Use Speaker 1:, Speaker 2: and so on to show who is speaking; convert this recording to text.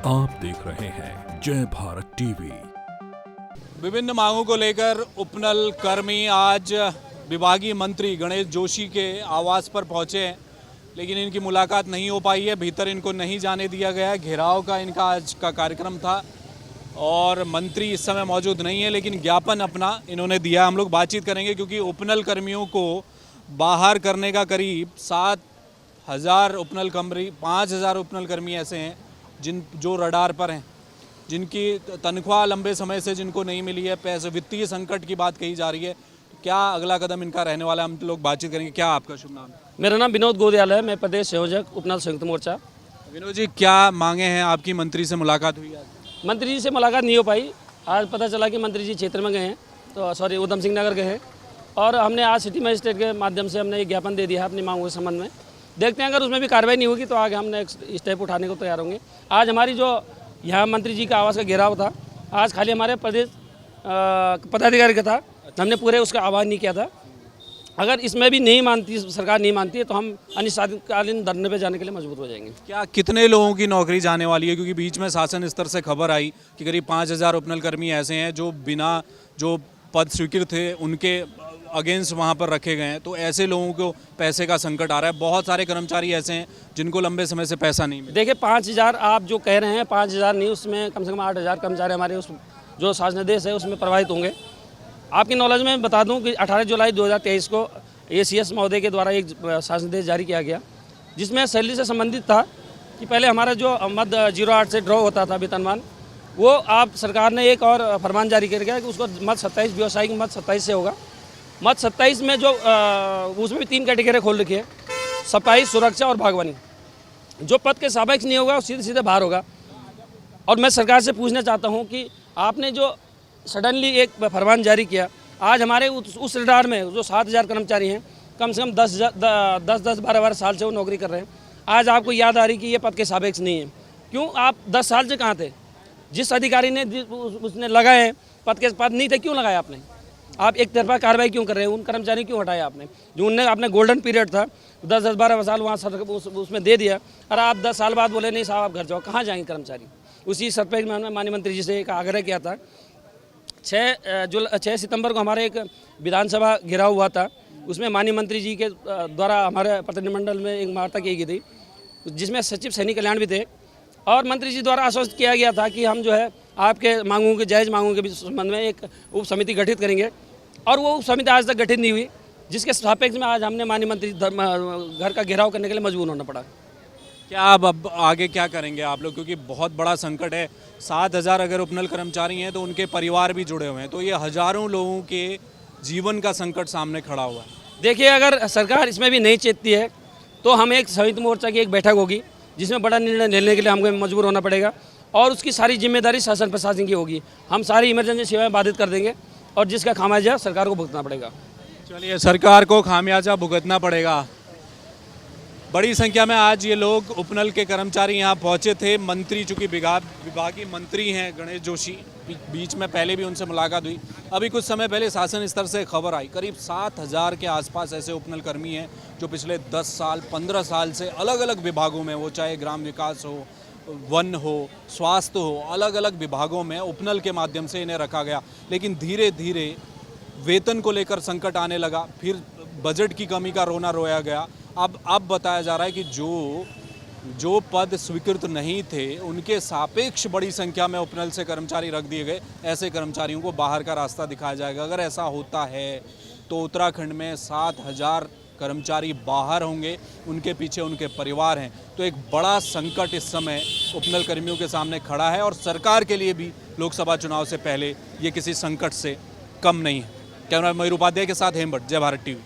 Speaker 1: आप देख रहे हैं जय भारत टीवी।
Speaker 2: विभिन्न मांगों को लेकर उपनल कर्मी आज विभागीय मंत्री गणेश जोशी के आवास पर पहुंचे हैं, लेकिन इनकी मुलाकात नहीं हो पाई है। भीतर इनको नहीं जाने दिया गया है। घेराव का इनका आज का कार्यक्रम था और मंत्री इस समय मौजूद नहीं है, लेकिन ज्ञापन अपना इन्होंने दिया। हम लोग बातचीत करेंगे क्योंकि उपनल कर्मियों को बाहर करने का करीब 7,000 उपनल कर्मी 5,000 उपनल कर्मी ऐसे हैं जो रडार पर हैं, जिनकी तनख्वाह लंबे समय से जिनको नहीं मिली है। पैसे वित्तीय संकट की बात कही जा रही है। तो क्या अगला कदम इनका रहने वाला है, हम लोग बातचीत करेंगे। क्या आपका शुभ नाम है?
Speaker 3: मेरा नाम विनोद गोदयाल है। मैं प्रदेश संयोजक उपनल संयुक्त मोर्चा।
Speaker 2: विनोद जी, क्या मांगे हैं आपकी? मंत्री से मुलाकात हुई आज?
Speaker 3: मंत्री जी से मुलाकात नहीं हो पाई। आज पता चला कि मंत्री जी क्षेत्र में गए हैं, तो उधम सिंह नगर गए हैं, और हमने आज सिटी मजिस्ट्रेट के माध्यम से हमने एक ज्ञापन दे दिया है अपनी मांगों के संबंध में। देखते हैं, अगर उसमें भी कार्रवाई नहीं होगी तो आगे हमने एक स्टेप उठाने को तैयार होंगे। आज हमारी जो यहाँ मंत्री जी का आवास का घेराव था, आज खाली हमारे प्रदेश पदाधिकारी का था, हमने पूरे उसका आह्वान नहीं किया था। अगर इसमें भी नहीं मानती, सरकार नहीं मानती है, तो हम अनिश्चितकालीन धरने पे जाने के लिए मजबूर हो जाएंगे।
Speaker 2: क्या कितने लोगों की नौकरी जाने वाली है? क्योंकि बीच में शासन स्तर से खबर आई कि करीब 5,000 उपनल कर्मी ऐसे हैं जो बिना जो पद स्वीकृत थे उनके अगेंस्ट वहाँ पर रखे गए हैं। तो ऐसे लोगों को पैसे का संकट आ रहा है। बहुत सारे कर्मचारी ऐसे हैं जिनको लंबे समय से पैसा नहीं मिला।
Speaker 3: देखिए, 5,000 आप जो कह रहे हैं, 5,000 नहीं, उसमें कम से कम 8,000 कर्मचारी हमारे उस जो शासनादेश है उसमें प्रभावित होंगे। आपकी नॉलेज में बता दूं कि 18 जुलाई 2023 को ACS महोदय के द्वारा एक शासनादेश जारी किया गया, जिसमें सैलरी से संबंधित था कि पहले हमारा जो मद 08 से ड्रॉ होता था वेतनमान, वो आप सरकार ने एक और फरमान जारी कर गया कि उसको मद 27 व्यावसायिक मद 27 से होगा। मद 27 में जो उसमें भी 3 कैटेगरी खोल रखी है, सफाई, सुरक्षा और बागवानी। जो पद के सापेक्ष नहीं होगा वो सीधे सीधे बाहर होगा। और मैं सरकार से पूछना चाहता हूँ कि आपने जो सडनली एक फरमान जारी किया, आज हमारे उस रडार में जो 7,000 कर्मचारी हैं, कम से कम 10-12 साल से वो नौकरी कर रहे हैं। आज आपको याद आ रही कि ये पद के सापेक्ष नहीं है। क्यों? आप 10 साल से कहाँ थे? जिस अधिकारी ने उसने लगाए पद नहीं थे, क्यों लगाया आपने? आप एक तरफा कार्रवाई क्यों कर रहे हैं? उन कर्मचारी क्यों हटाया आपने? जो उनने अपने गोल्डन पीरियड था 10-12 साल वहाँ उसमें दे दिया, और आप 10 साल बाद बोले नहीं साहब आप घर जाओ। कहाँ जाएंगे कर्मचारी? उसी सत्य में माननीय मंत्री जी से एक आग्रह किया था। 6 सितंबर को हमारे एक विधानसभा घेराव हुआ था, उसमें माननीय मंत्री जी के द्वारा हमारे प्रतिनिधिमंडल में एक वार्ता की गई थी, जिसमें सचिव सैनिक कल्याण भी थे, और मंत्री जी द्वारा आश्वस्त किया गया था कि हम जो है आपके मांगों के जायज़ मांगों के संबंध में एक उप समिति गठित करेंगे, और वो उप समिति आज तक गठित नहीं हुई, जिसके सापेक्ष में आज हमने माननीय मंत्री घर का घेराव करने के लिए मजबूर होना पड़ा।
Speaker 2: क्या अब आगे क्या करेंगे आप लोग? क्योंकि बहुत बड़ा संकट है। 7,000 अगर उपनल कर्मचारी हैं तो उनके परिवार भी जुड़े हुए हैं, तो ये हजारों लोगों के जीवन का संकट सामने खड़ा हुआ है।
Speaker 3: देखिए, अगर सरकार इसमें भी नहीं चेतती है तो हम एक संयुक्त मोर्चा की एक बैठक होगी, जिसमें बड़ा निर्णय लेने के लिए हमको मजबूर होना पड़ेगा, और उसकी सारी जिम्मेदारी शासन प्रशासन की होगी। हम सारी इमरजेंसी सेवाएं बाधित कर देंगे, और जिसका खामियाजा सरकार को भुगतना पड़ेगा।
Speaker 2: चलिए, सरकार को खामियाजा भुगतना पड़ेगा। बड़ी संख्या में आज ये लोग उपनल के कर्मचारी यहाँ पहुँचे थे। मंत्री, चूँकि विभागीय मंत्री हैं गणेश जोशी, बीच में पहले भी उनसे मुलाकात हुई। अभी कुछ समय पहले शासन स्तर से खबर आई, करीब 7,000 के आसपास ऐसे उपनल कर्मी हैं जो पिछले 10 साल 15 साल से अलग अलग विभागों में, वो चाहे ग्राम विकास हो, वन हो, स्वास्थ्य हो, अलग अलग विभागों में उपनल के माध्यम से इन्हें रखा गया। लेकिन धीरे धीरे वेतन को लेकर संकट आने लगा, फिर बजट की कमी का रोना रोया गया। अब बताया जा रहा है कि जो पद स्वीकृत नहीं थे उनके सापेक्ष बड़ी संख्या में उपनल से कर्मचारी रख दिए गए। ऐसे कर्मचारियों को बाहर का रास्ता दिखाया जाएगा। अगर ऐसा होता है तो उत्तराखंड में 7,000 कर्मचारी बाहर होंगे, उनके पीछे उनके परिवार हैं। तो एक बड़ा संकट इस समय उपनल कर्मियों के सामने खड़ा है, और सरकार के लिए भी लोकसभा चुनाव से पहले ये किसी संकट से कम नहीं है। कैमरा मयूर उपाध्याय के साथ हेमभट्ट, जय भारत टीवी।